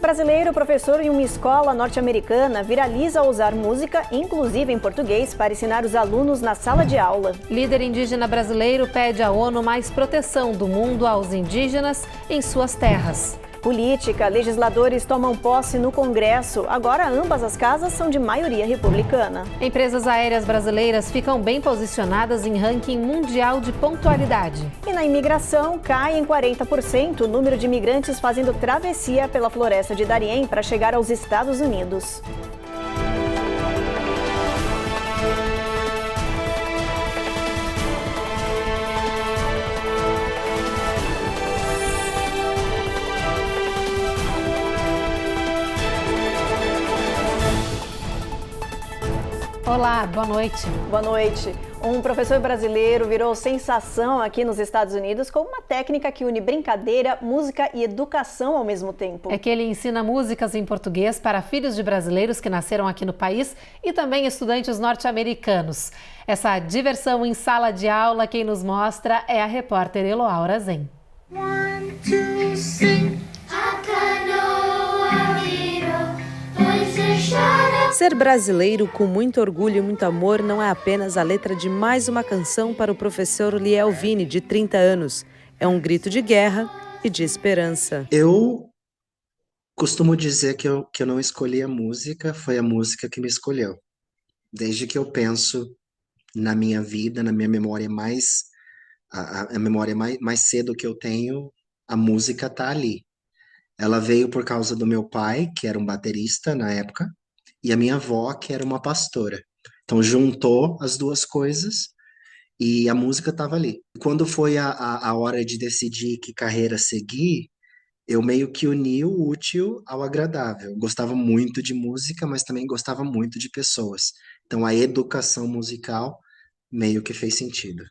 Brasileiro, professor em uma escola norte-americana, viraliza ao usar música, inclusive em português, para ensinar os alunos na sala de aula. Líder indígena brasileiro pede à ONU mais proteção do mundo aos indígenas em suas terras. Política, legisladores tomam posse no Congresso. Agora ambas as casas são de maioria republicana. Empresas aéreas brasileiras ficam bem posicionadas em ranking mundial de pontualidade. E na imigração, cai em 40% o número de imigrantes fazendo travessia pela floresta de Darién para chegar aos Estados Unidos. Olá, boa noite. Boa noite. Um professor brasileiro virou sensação aqui nos Estados Unidos com uma técnica que une brincadeira, música e educação ao mesmo tempo. É que ele ensina músicas em português para filhos de brasileiros que nasceram aqui no país e também estudantes norte-americanos. Essa diversão em sala de aula, quem nos mostra é a repórter Eloaura Zen. One, two, sing. Ser brasileiro com muito orgulho e muito amor não é apenas a letra de mais uma canção para o professor Liel Vini, de 30 anos. É um grito de guerra e de esperança. Eu costumo dizer que eu não escolhi a música, foi a música que me escolheu. Desde que eu penso na minha vida, na minha memória a memória mais cedo que eu tenho, a música tá ali. Ela veio por causa do meu pai, que era um baterista na época, e a minha avó, que era uma pastora. Então juntou as duas coisas e a música estava ali. Quando foi a hora de decidir que carreira seguir, eu meio que uni o útil ao agradável. Eu gostava muito de música, mas também gostava muito de pessoas. Então a educação musical meio que fez sentido.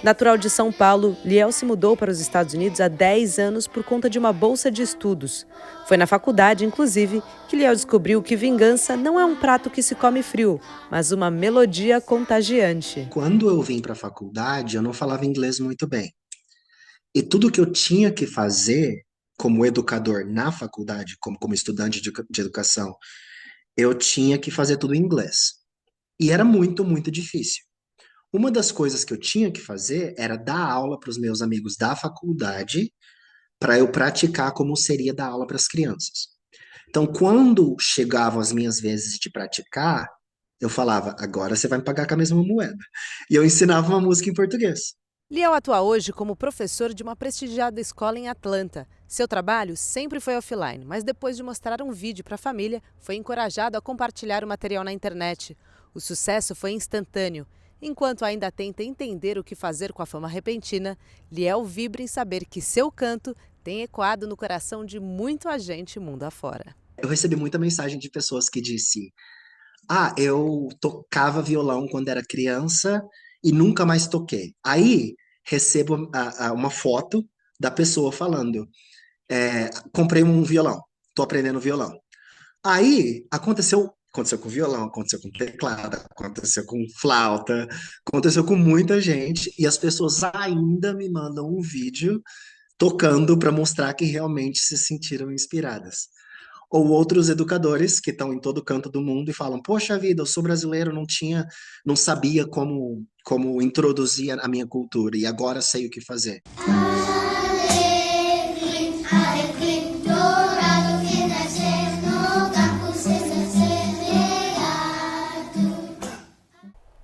Natural de São Paulo, Liel se mudou para os Estados Unidos há 10 anos por conta de uma bolsa de estudos. Foi na faculdade, inclusive, que Liel descobriu que vingança não é um prato que se come frio, mas uma melodia contagiante. Quando eu vim para a faculdade, eu não falava inglês muito bem. E tudo que eu tinha que fazer como educador na faculdade, como estudante de educação, eu tinha que fazer tudo em inglês. E era muito, muito difícil. Uma das coisas que eu tinha que fazer era dar aula para os meus amigos da faculdade para eu praticar como seria dar aula para as crianças. Então, quando chegavam as minhas vezes de praticar, eu falava, agora você vai me pagar com a mesma moeda. E eu ensinava uma música em português. Liel atua hoje como professor de uma prestigiada escola em Atlanta. Seu trabalho sempre foi offline, mas depois de mostrar um vídeo para a família, foi encorajado a compartilhar o material na internet. O sucesso foi instantâneo. Enquanto ainda tenta entender o que fazer com a fama repentina, Liel vibra em saber que seu canto tem ecoado no coração de muita gente mundo afora. Eu recebi muita mensagem de pessoas que disse: eu tocava violão quando era criança e nunca mais toquei. Aí recebo uma foto da pessoa falando: comprei um violão, tô aprendendo violão. Aí aconteceu com violão, aconteceu com teclado, aconteceu com flauta, aconteceu com muita gente e as pessoas ainda me mandam um vídeo tocando para mostrar que realmente se sentiram inspiradas. Ou outros educadores que estão em todo canto do mundo e falam: poxa vida, eu sou brasileiro, não sabia como introduzir a minha cultura e agora sei o que fazer.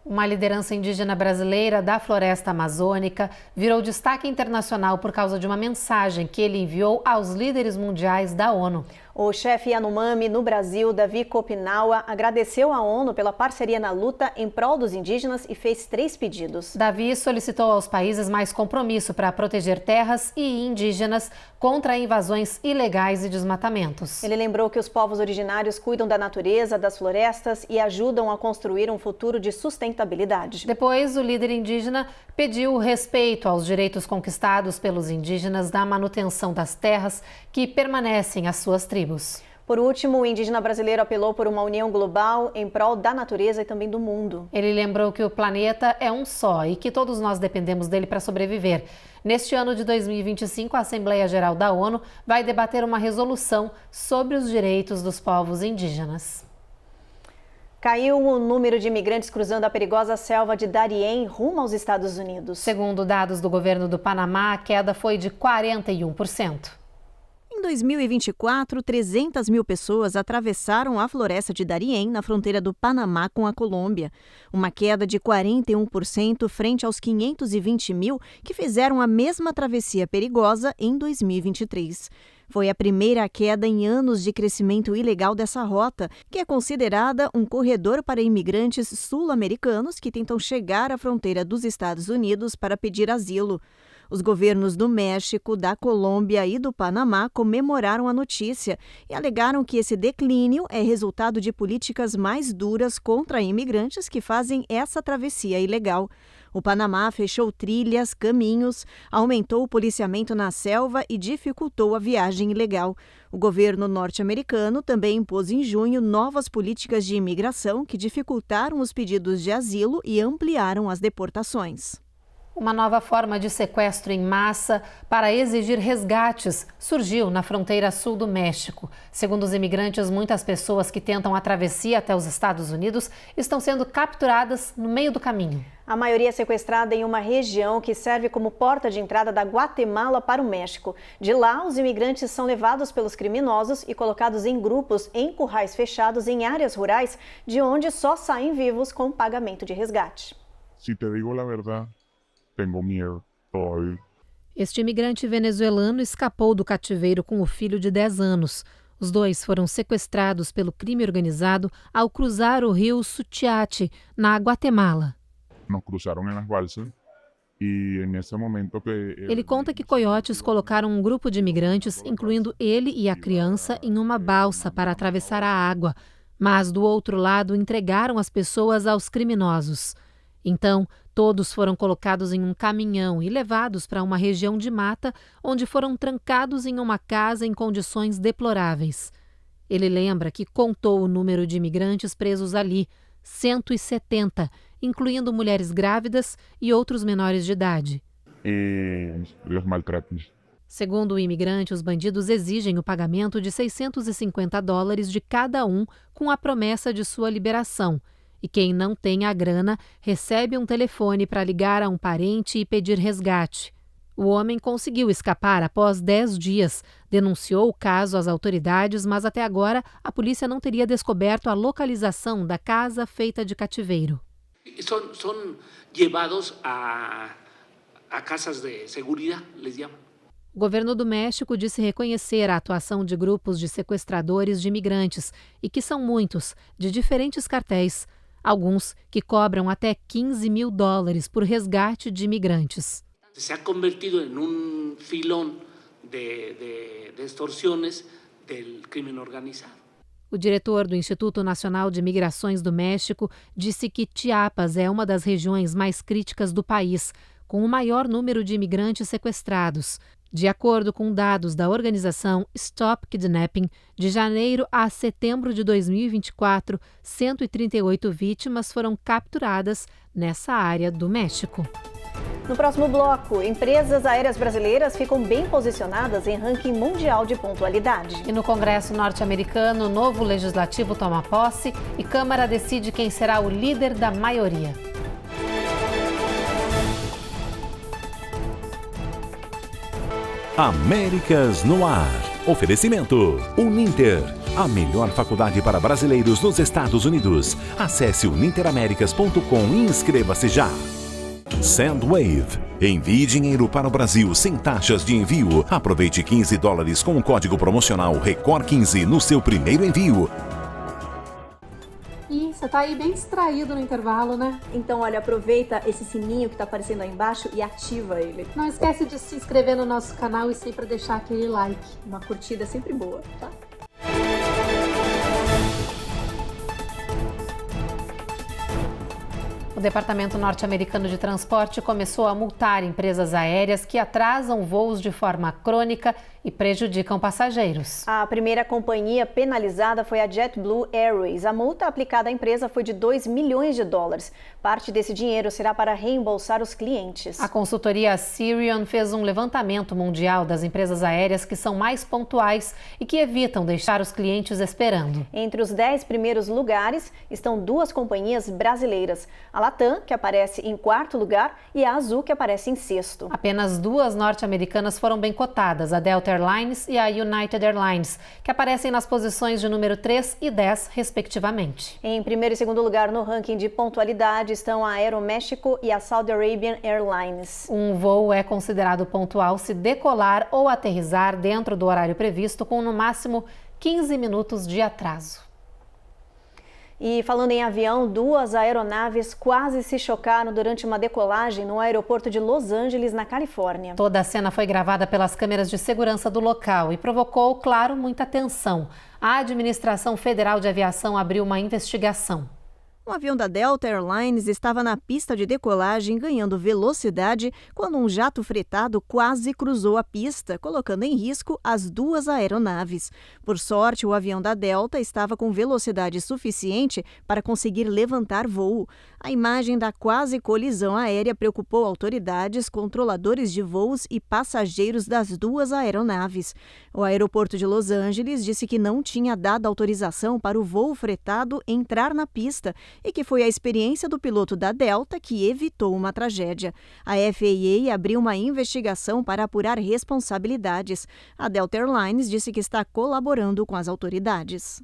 Uma liderança indígena brasileira da floresta amazônica virou destaque internacional por causa de uma mensagem que ele enviou aos líderes mundiais da ONU. O chefe Yanomami no Brasil, Davi Kopinawa, agradeceu à ONU pela parceria na luta em prol dos indígenas e fez 3 pedidos. Davi solicitou aos países mais compromisso para proteger terras e indígenas contra invasões ilegais e desmatamentos. Ele lembrou que os povos originários cuidam da natureza, das florestas e ajudam a construir um futuro de sustentabilidade. Depois, o líder indígena pediu respeito aos direitos conquistados pelos indígenas da manutenção das terras que permanecem às suas tribos. Por último, o indígena brasileiro apelou por uma união global em prol da natureza e também do mundo. Ele lembrou que o planeta é um só e que todos nós dependemos dele para sobreviver. Neste ano de 2025, a Assembleia Geral da ONU vai debater uma resolução sobre os direitos dos povos indígenas. Caiu o número de imigrantes cruzando a perigosa selva de Darién rumo aos Estados Unidos. Segundo dados do governo do Panamá, a queda foi de 41%. Em 2024, 300 mil pessoas atravessaram a floresta de Darién, na fronteira do Panamá com a Colômbia. Uma queda de 41% frente aos 520 mil que fizeram a mesma travessia perigosa em 2023. Foi a primeira queda em anos de crescimento ilegal dessa rota, que é considerada um corredor para imigrantes sul-americanos que tentam chegar à fronteira dos Estados Unidos para pedir asilo. Os governos do México, da Colômbia e do Panamá comemoraram a notícia e alegaram que esse declínio é resultado de políticas mais duras contra imigrantes que fazem essa travessia ilegal. O Panamá fechou trilhas, caminhos, aumentou o policiamento na selva e dificultou a viagem ilegal. O governo norte-americano também impôs em junho novas políticas de imigração que dificultaram os pedidos de asilo e ampliaram as deportações. Uma nova forma de sequestro em massa para exigir resgates surgiu na fronteira sul do México. Segundo os imigrantes, muitas pessoas que tentam a travessia até os Estados Unidos estão sendo capturadas no meio do caminho. A maioria é sequestrada em uma região que serve como porta de entrada da Guatemala para o México. De lá, os imigrantes são levados pelos criminosos e colocados em grupos em currais fechados em áreas rurais, de onde só saem vivos com pagamento de resgate. Se te digo la verdad, tenho medo todavía. Este imigrante venezuelano escapou do cativeiro com o filho de 10 anos. Os dois foram sequestrados pelo crime organizado ao cruzar o rio Sutiate, na Guatemala. Nos cruzaram em las balsas e nesse momento que... Ele conta que coiotes colocaram um grupo de imigrantes, incluindo ele e a criança, em uma balsa para atravessar a água, mas do outro lado entregaram as pessoas aos criminosos. Então, todos foram colocados em um caminhão e levados para uma região de mata, onde foram trancados em uma casa em condições deploráveis. Ele lembra que contou o número de imigrantes presos ali, 170, incluindo mulheres grávidas e outros menores de idade. E os maltratos. Segundo o imigrante, os bandidos exigem o pagamento de $650 de cada um com a promessa de sua liberação. E quem não tem a grana recebe um telefone para ligar a um parente e pedir resgate. O homem conseguiu escapar após 10 dias, denunciou o caso às autoridades, mas até agora a polícia não teria descoberto a localização da casa feita de cativeiro. São levados a casas de segurança, les chamam. O governo do México disse reconhecer a atuação de grupos de sequestradores de imigrantes e que são muitos, de diferentes cartéis. Alguns que cobram até $15 mil por resgate de imigrantes. Se ha convertido em filão de extorsiones do crime organizado. O diretor do Instituto Nacional de Migrações do México disse que Chiapas é uma das regiões mais críticas do país, com o maior número de imigrantes sequestrados. De acordo com dados da organização Stop Kidnapping, de janeiro a setembro de 2024, 138 vítimas foram capturadas nessa área do México. No próximo bloco, empresas aéreas brasileiras ficam bem posicionadas em ranking mundial de pontualidade. E no Congresso norte-americano, o novo legislativo toma posse e Câmara decide quem será o líder da maioria. Américas no Ar. Oferecimento Uninter, a melhor faculdade para brasileiros nos Estados Unidos. Acesse uninteraméricas.com e inscreva-se já. Sendwave. Envie dinheiro para o Brasil sem taxas de envio. Aproveite $15 com o código promocional RECOR15 no seu primeiro envio. E você tá aí bem distraído no intervalo, né? Então, olha, aproveita esse sininho que tá aparecendo aí embaixo e ativa ele. Não esquece de se inscrever no nosso canal e sempre deixar aquele like. Uma curtida é sempre boa, tá? O Departamento norte-americano de transporte começou a multar empresas aéreas que atrasam voos de forma crônica e prejudicam passageiros. A primeira companhia penalizada foi a JetBlue Airways. A multa aplicada à empresa foi de 2 milhões de dólares. Parte desse dinheiro será para reembolsar os clientes. A consultoria Cirion fez um levantamento mundial das empresas aéreas que são mais pontuais e que evitam deixar os clientes esperando. Entre os 10 primeiros lugares estão 2 companhias brasileiras. A Latam, que aparece em 4º lugar, e a Azul, que aparece em 6º. Apenas 2 norte-americanas foram bem cotadas, a Delta Airlines e a United Airlines, que aparecem nas posições de número 3 e 10, respectivamente. Em 1º e 2º lugar no ranking de pontualidade estão a Aeroméxico e a Saudi Arabian Airlines. Um voo é considerado pontual se decolar ou aterrissar dentro do horário previsto com no máximo 15 minutos de atraso. E falando em avião, 2 aeronaves quase se chocaram durante uma decolagem no aeroporto de Los Angeles, na Califórnia. Toda a cena foi gravada pelas câmeras de segurança do local e provocou, claro, muita tensão. A Administração Federal de Aviação abriu uma investigação. Um avião da Delta Airlines estava na pista de decolagem ganhando velocidade quando um jato fretado quase cruzou a pista, colocando em risco as 2 aeronaves. Por sorte, o avião da Delta estava com velocidade suficiente para conseguir levantar voo. A imagem da quase colisão aérea preocupou autoridades, controladores de voos e passageiros das 2 aeronaves. O aeroporto de Los Angeles disse que não tinha dado autorização para o voo fretado entrar na pista e que foi a experiência do piloto da Delta que evitou uma tragédia. A FAA abriu uma investigação para apurar responsabilidades. A Delta Airlines disse que está colaborando com as autoridades.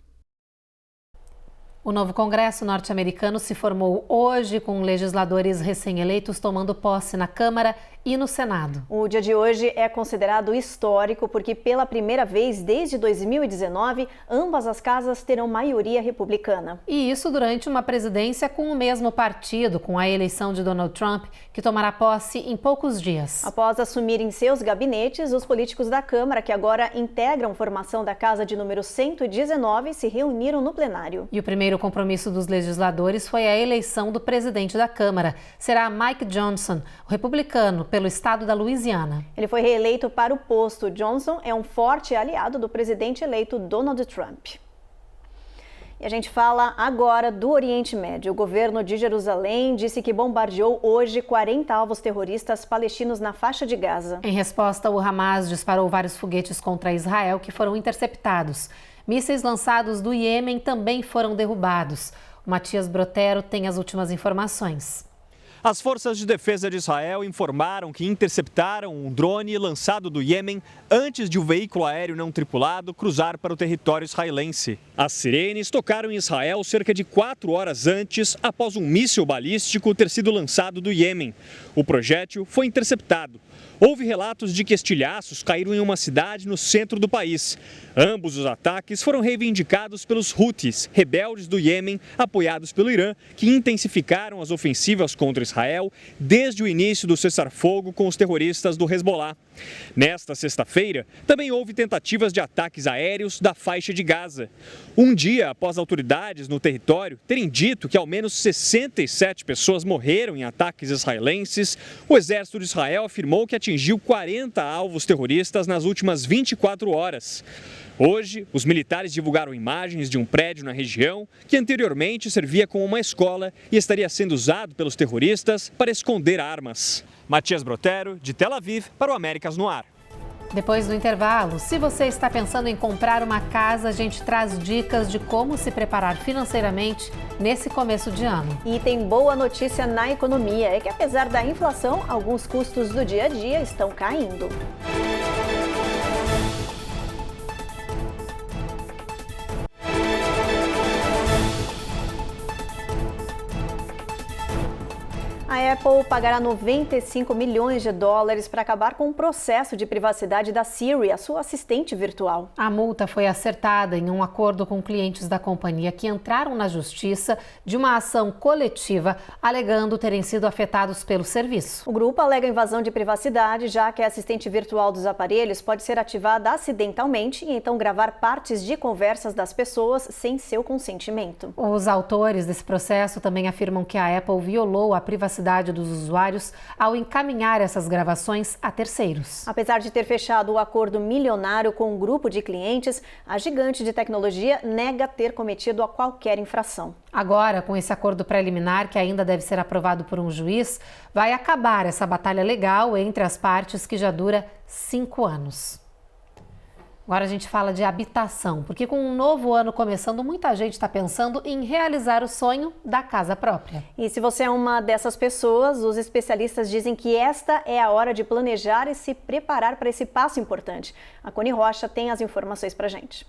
O novo Congresso norte-americano se formou hoje com legisladores recém-eleitos tomando posse na Câmara e no Senado. O dia de hoje é considerado histórico porque pela primeira vez desde 2019, ambas as casas terão maioria republicana. E isso durante uma presidência com o mesmo partido, com a eleição de Donald Trump, que tomará posse em poucos dias. Após assumirem seus gabinetes, os políticos da Câmara, que agora integram formação da casa de número 119, se reuniram no plenário. E o primeiro compromisso dos legisladores foi a eleição do presidente da Câmara. Será Mike Johnson, o republicano, pelo estado da Louisiana. Ele foi reeleito para o posto. Johnson é um forte aliado do presidente eleito Donald Trump. E a gente fala agora do Oriente Médio. O governo de Jerusalém disse que bombardeou hoje 40 alvos terroristas palestinos na faixa de Gaza. Em resposta, o Hamas disparou vários foguetes contra Israel que foram interceptados. Mísseis lançados do Iêmen também foram derrubados. O Matias Brotero tem as últimas informações. As forças de defesa de Israel informaram que interceptaram um drone lançado do Iêmen antes de o veículo aéreo não tripulado cruzar para o território israelense. As sirenes tocaram em Israel cerca de 4 horas antes, após um míssil balístico ter sido lançado do Iêmen. O projétil foi interceptado. Houve relatos de que estilhaços caíram em uma cidade no centro do país. Ambos os ataques foram reivindicados pelos Houthis, rebeldes do Iêmen, apoiados pelo Irã, que intensificaram as ofensivas contra Israel desde o início do cessar-fogo com os terroristas do Hezbollah. Nesta sexta-feira, também houve tentativas de ataques aéreos da faixa de Gaza. Um dia após autoridades no território terem dito que ao menos 67 pessoas morreram em ataques israelenses, o exército de Israel afirmou que atingiu 40 alvos terroristas nas últimas 24 horas. Hoje, os militares divulgaram imagens de um prédio na região que anteriormente servia como uma escola e estaria sendo usado pelos terroristas para esconder armas. Matias Brotero, de Tel Aviv, para o Américas no Ar. Depois do intervalo, se você está pensando em comprar uma casa, a gente traz dicas de como se preparar financeiramente nesse começo de ano. E tem boa notícia na economia, é que apesar da inflação, alguns custos do dia a dia estão caindo. A A Apple pagará 95 milhões de dólares para acabar com o processo de privacidade da Siri, a sua assistente virtual. A multa foi acertada em um acordo com clientes da companhia que entraram na justiça de uma ação coletiva, alegando terem sido afetados pelo serviço. O grupo alega invasão de privacidade, já que a assistente virtual dos aparelhos pode ser ativada acidentalmente e então gravar partes de conversas das pessoas sem seu consentimento. Os autores desse processo também afirmam que a Apple violou a privacidade dos usuários ao encaminhar essas gravações a terceiros. Apesar de ter fechado o acordo milionário com um grupo de clientes, a gigante de tecnologia nega ter cometido qualquer infração. Agora, com esse acordo preliminar, que ainda deve ser aprovado por um juiz, vai acabar essa batalha legal entre as partes que já dura 5 anos. Agora a gente fala de habitação, porque com um novo ano começando, muita gente está pensando em realizar o sonho da casa própria. E se você é uma dessas pessoas, os especialistas dizem que esta é a hora de planejar e se preparar para esse passo importante. A Coni Rocha tem as informações para a gente.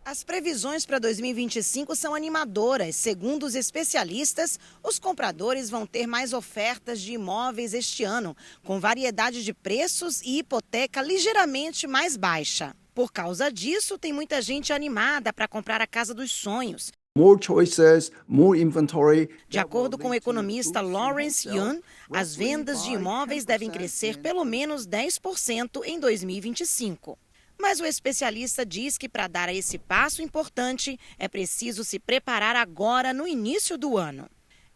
As previsões para 2025 são animadoras. Segundo os especialistas, os compradores vão ter mais ofertas de imóveis este ano, com variedade de preços e hipoteca ligeiramente mais baixa. Por causa disso, tem muita gente animada para comprar a casa dos sonhos. More choices, more inventory. De acordo com o economista Lawrence Yun, as vendas de imóveis devem crescer pelo menos 10% em 2025. Mas o especialista diz que para dar esse passo importante, é preciso se preparar agora no início do ano.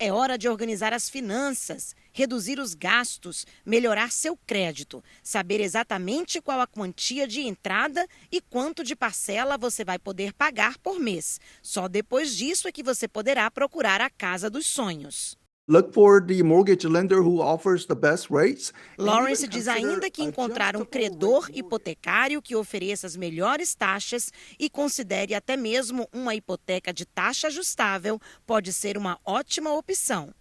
É hora de organizar as finanças, reduzir os gastos, melhorar seu crédito, saber exatamente qual a quantia de entrada e quanto de parcela você vai poder pagar por mês. Só depois disso é que você poderá procurar a casa dos sonhos. Look for the mortgage lender who offers the best rates. Lawrence diz ainda que encontrar um credor hipotecário que ofereça as melhores taxas e considere até mesmo uma hipoteca de taxa ajustável pode ser uma ótima opção.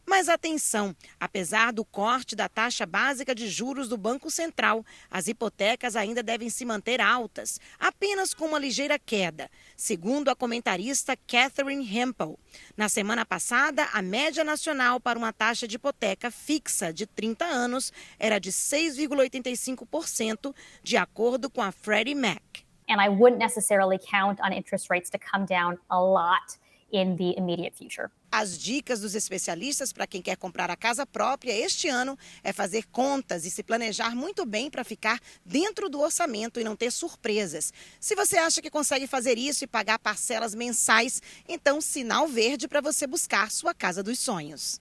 Mas atenção, apesar do corte da taxa básica de juros do Banco Central, as hipotecas ainda devem se manter altas, apenas com uma ligeira queda, segundo a comentarista Catherine Hempel. Na semana passada, a média nacional para uma taxa de hipoteca fixa de 30 anos era de 6,85%, de acordo com a Freddie Mac. And I wouldn't necessarily count on interest rates to come down a lot in the immediate future. As dicas dos especialistas para quem quer comprar a casa própria este ano é fazer contas e se planejar muito bem para ficar dentro do orçamento e não ter surpresas. Se você acha que consegue fazer isso e pagar parcelas mensais, então sinal verde para você buscar sua casa dos sonhos.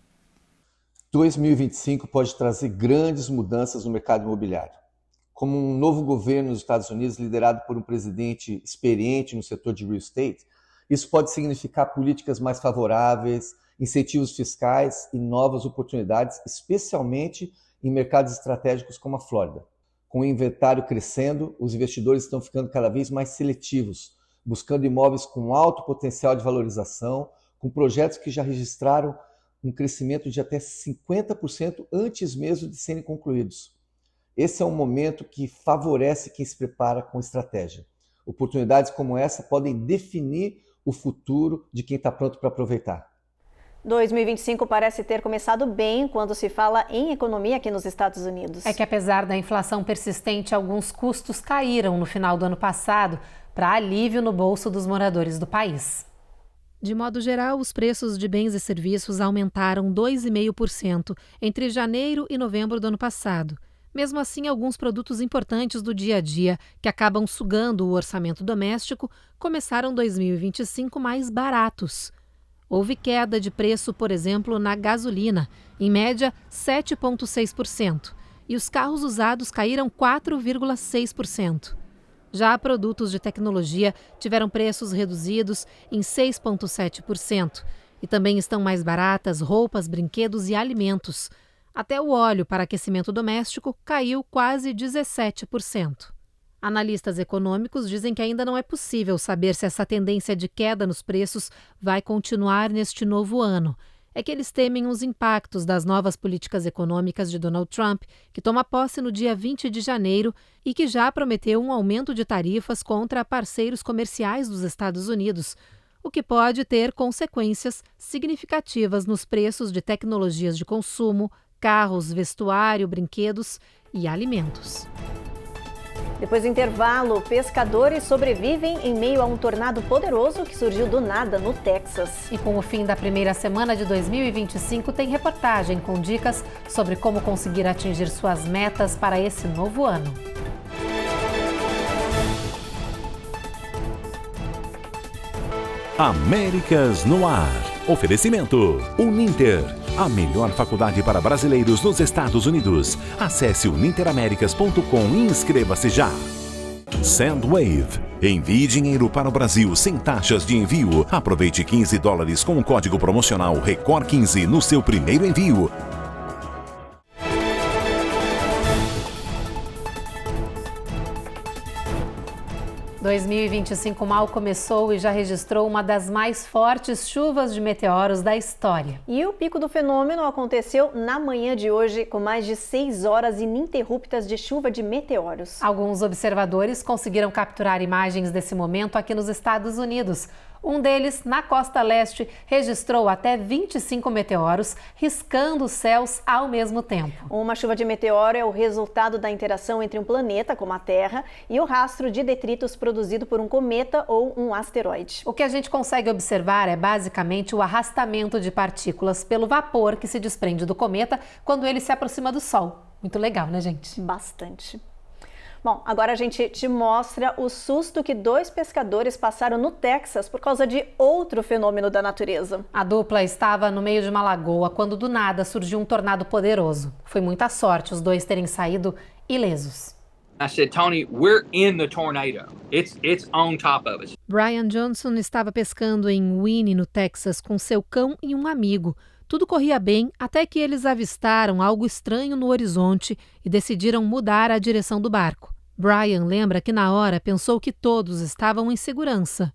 2025 pode trazer grandes mudanças no mercado imobiliário. Como um novo governo nos Estados Unidos, liderado por um presidente experiente no setor de real estate, isso pode significar políticas mais favoráveis, incentivos fiscais e novas oportunidades, especialmente em mercados estratégicos como a Flórida. Com o inventário crescendo, os investidores estão ficando cada vez mais seletivos, buscando imóveis com alto potencial de valorização, com projetos que já registraram um crescimento de até 50% antes mesmo de serem concluídos. Esse é um momento que favorece quem se prepara com estratégia. Oportunidades como essa podem definir o futuro de quem está pronto para aproveitar. 2025 parece ter começado bem quando se fala em economia aqui nos Estados Unidos. É que apesar da inflação persistente, alguns custos caíram no final do ano passado para alívio no bolso dos moradores do país. De modo geral, os preços de bens e serviços aumentaram 2,5% entre janeiro e novembro do ano passado. Mesmo assim, alguns produtos importantes do dia a dia, que acabam sugando o orçamento doméstico, começaram 2025 mais baratos. Houve queda de preço, por exemplo, na gasolina, em média 7,6%, e os carros usados caíram 4,6%. Já produtos de tecnologia tiveram preços reduzidos em 6,7%, e também estão mais baratas roupas, brinquedos e alimentos. Até o óleo para aquecimento doméstico caiu quase 17%. Analistas econômicos dizem que ainda não é possível saber se essa tendência de queda nos preços vai continuar neste novo ano. É que eles temem os impactos das novas políticas econômicas de Donald Trump, que toma posse no dia 20 de janeiro e que já prometeu um aumento de tarifas contra parceiros comerciais dos Estados Unidos. o que pode ter consequências significativas nos preços de tecnologias de consumo, carros, vestuário, brinquedos e alimentos. Depois do intervalo, pescadores sobrevivem em meio a um tornado poderoso que surgiu do nada no Texas. E com o fim da primeira semana de 2025, tem reportagem com dicas sobre como conseguir atingir suas metas para esse novo ano. Américas no Ar. Oferecimento Uninter, a melhor faculdade para brasileiros nos Estados Unidos. Acesse uninteraméricas.com e inscreva-se já. Sendwave. Envie dinheiro para o Brasil sem taxas de envio. Aproveite $15 com o código promocional RECOR15 no seu primeiro envio. Em 2025 mal começou e já registrou uma das mais fortes chuvas de meteoros da história. E o pico do fenômeno aconteceu na manhã de hoje, com mais de 6 horas ininterruptas de chuva de meteoros. Alguns observadores conseguiram capturar imagens desse momento aqui nos Estados Unidos. Um deles, na costa leste, registrou até 25 meteoros, riscando os céus ao mesmo tempo. Uma chuva de meteoro é o resultado da interação entre um planeta, como a Terra, e o rastro de detritos produzido por um cometa ou um asteroide. O que a gente consegue observar é basicamente o arrastamento de partículas pelo vapor que se desprende do cometa quando ele se aproxima do Sol. Muito legal, né, gente? Bastante. Bom, agora a gente te mostra o susto que 2 pescadores passaram no Texas por causa de outro fenômeno da natureza. A dupla estava no meio de uma lagoa quando do nada surgiu um tornado poderoso. Foi muita sorte os 2 terem saído ilesos. I said, Tony, we're in the tornado. It's on top of us. Brian Johnson estava pescando em Winnie, no Texas, com seu cão e um amigo. Tudo corria bem até que eles avistaram algo estranho no horizonte e decidiram mudar a direção do barco. Brian lembra que na hora pensou que todos estavam em segurança.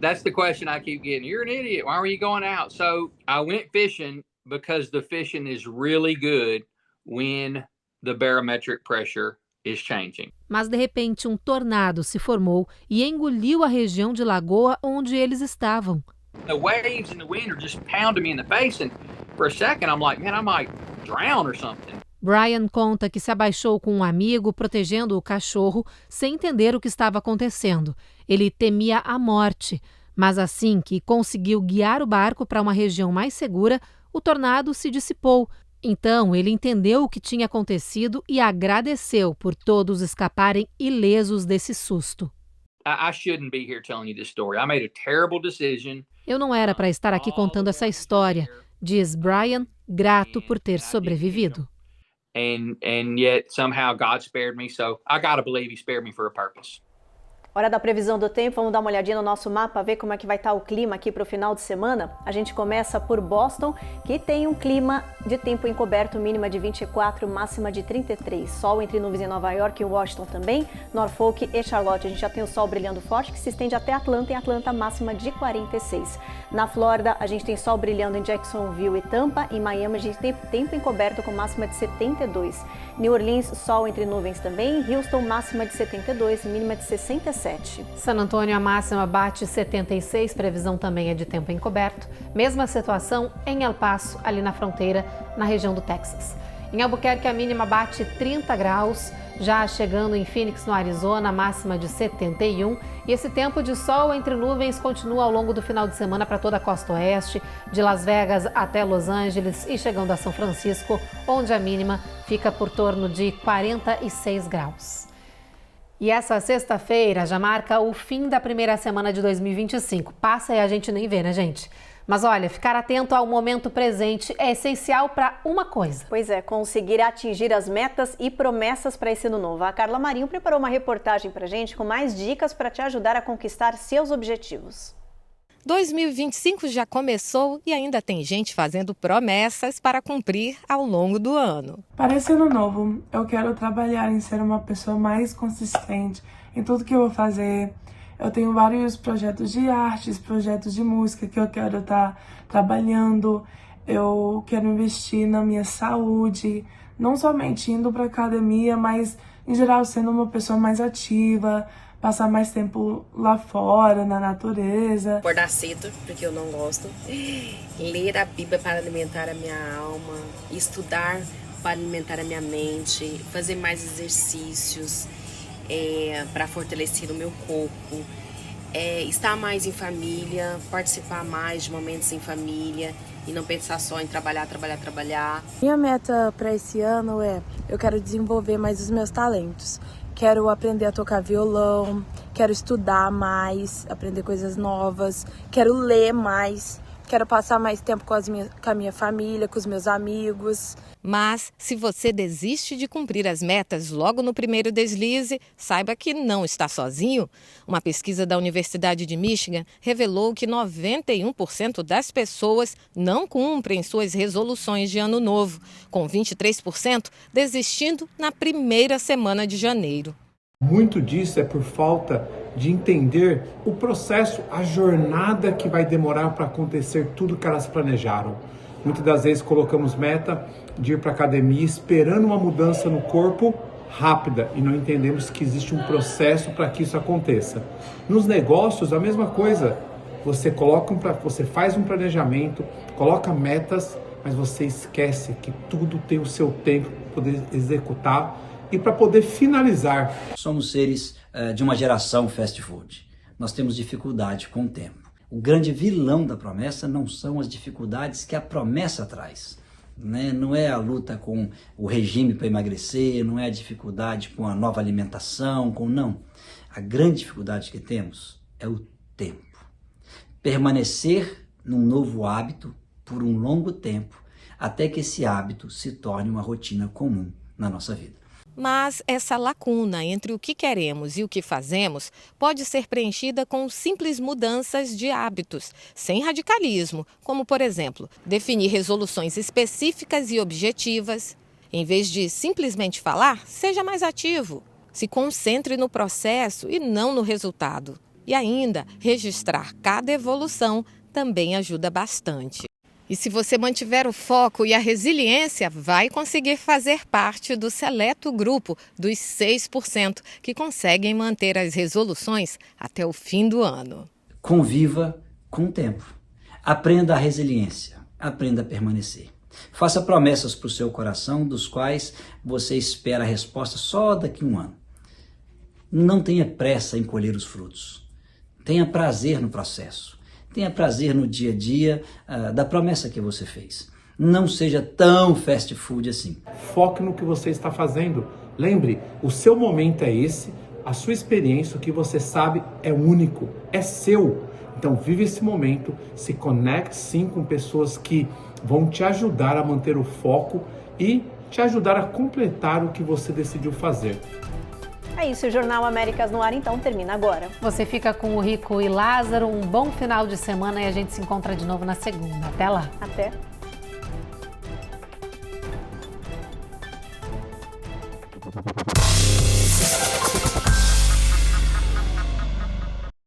That's the question I keep getting. You're an idiot. Why were you going out? So I went fishing because the fishing is really good when the barometric pressure is changing. Mas de repente um tornado se formou e engoliu a região de lagoa onde eles estavam. The waves and the wind are just pounding me in the face, and for a second I'm like, man, I might drown or something. Brian conta que se abaixou com um amigo protegendo o cachorro sem entender o que estava acontecendo. Ele temia a morte, mas assim que conseguiu guiar o barco para uma região mais segura, o tornado se dissipou. Então ele entendeu o que tinha acontecido e agradeceu por todos escaparem ilesos desse susto. I shouldn't be here telling you this story. I made a terrible decision. Eu não era para estar aqui contando essa história, diz Brian, grato por ter sobrevivido. And yet somehow God spared me, so I gotta believe He spared me for a purpose. Hora da previsão do tempo, vamos dar uma olhadinha no nosso mapa, ver como é que vai estar o clima aqui para o final de semana. A gente começa por Boston, que tem um clima de tempo encoberto, mínima de 24, máxima de 33. Sol entre nuvens em Nova York e Washington também. Norfolk e Charlotte, a gente já tem o sol brilhando forte, que se estende até Atlanta, e Atlanta máxima de 46. Na Flórida, a gente tem sol brilhando em Jacksonville e Tampa. Em Miami, a gente tem tempo encoberto com máxima de 72. New Orleans, sol entre nuvens também. Houston, máxima de 72, mínima de 67. San Antônio, a máxima bate 76, previsão também é de tempo encoberto. Mesma situação em El Paso, ali na fronteira, na região do Texas. Em Albuquerque, a mínima bate 30 graus, já chegando em Phoenix, no Arizona, a máxima de 71. E esse tempo de sol entre nuvens continua ao longo do final de semana para toda a costa oeste, de Las Vegas até Los Angeles e chegando a São Francisco, onde a mínima fica por torno de 46 graus. E essa sexta-feira já marca o fim da primeira semana de 2025. Passa e a gente nem vê, né, gente? Mas olha, ficar atento ao momento presente é essencial para uma coisa. Pois é, conseguir atingir as metas e promessas para esse ano novo. A Carla Marinho preparou uma reportagem para a gente com mais dicas para te ajudar a conquistar seus objetivos. 2025 já começou e ainda tem gente fazendo promessas para cumprir ao longo do ano. Para esse ano novo, eu quero trabalhar em ser uma pessoa mais consistente em tudo que eu vou fazer. Eu tenho vários projetos de artes, projetos de música que eu quero estar trabalhando. Eu quero investir na minha saúde, não somente indo para a academia, mas em geral sendo uma pessoa mais ativa, passar mais tempo lá fora, na natureza. Acordar cedo, porque eu não gosto. Ler a Bíblia para alimentar a minha alma. Estudar para alimentar a minha mente. Fazer mais exercícios para fortalecer o meu corpo. Estar mais em família, participar mais de momentos em família e não pensar só em trabalhar. Minha meta para esse ano eu quero desenvolver mais os meus talentos. Quero aprender a tocar violão, quero estudar mais, aprender coisas novas, quero ler mais, quero passar mais tempo com a minha família, com os meus amigos. Mas, se você desiste de cumprir as metas logo no primeiro deslize, saiba que não está sozinho. Uma pesquisa da Universidade de Michigan revelou que 91% das pessoas não cumprem suas resoluções de ano novo, com 23% desistindo na primeira semana de janeiro. Muito disso é por falta de entender o processo, a jornada que vai demorar para acontecer tudo que elas planejaram. Muitas das vezes colocamos meta de ir para a academia esperando uma mudança no corpo rápida e não entendemos que existe um processo para que isso aconteça. Nos negócios, a mesma coisa. Você faz um planejamento, coloca metas, mas você esquece que tudo tem o seu tempo para poder executar e para poder finalizar. Somos seres de uma geração fast food. Nós temos dificuldade com o tempo. O grande vilão da promessa não são as dificuldades que a promessa traz. Né? Não é a luta com o regime para emagrecer, não é a dificuldade com a nova alimentação, não. A grande dificuldade que temos é o tempo. Permanecer num novo hábito por um longo tempo, até que esse hábito se torne uma rotina comum na nossa vida. Mas essa lacuna entre o que queremos e o que fazemos pode ser preenchida com simples mudanças de hábitos, sem radicalismo, como, por exemplo, definir resoluções específicas e objetivas. Em vez de simplesmente falar, seja mais ativo. Se concentre no processo e não no resultado. E ainda, registrar cada evolução também ajuda bastante. E se você mantiver o foco e a resiliência, vai conseguir fazer parte do seleto grupo dos 6% que conseguem manter as resoluções até o fim do ano. Conviva com o tempo. Aprenda a resiliência. Aprenda a permanecer. Faça promessas para o seu coração, dos quais você espera a resposta só daqui a um ano. Não tenha pressa em colher os frutos. Tenha prazer no processo. Tenha prazer no dia a dia da promessa que você fez. Não seja tão fast food assim. Foque no que você está fazendo. Lembre, o seu momento é esse, a sua experiência, o que você sabe é único, é seu. Então vive esse momento, se conecte sim com pessoas que vão te ajudar a manter o foco e te ajudar a completar o que você decidiu fazer. É isso, o Jornal Américas no Ar, então, termina agora. Você fica com o Rico e Lázaro, um bom final de semana e a gente se encontra de novo na segunda. Até lá. Até.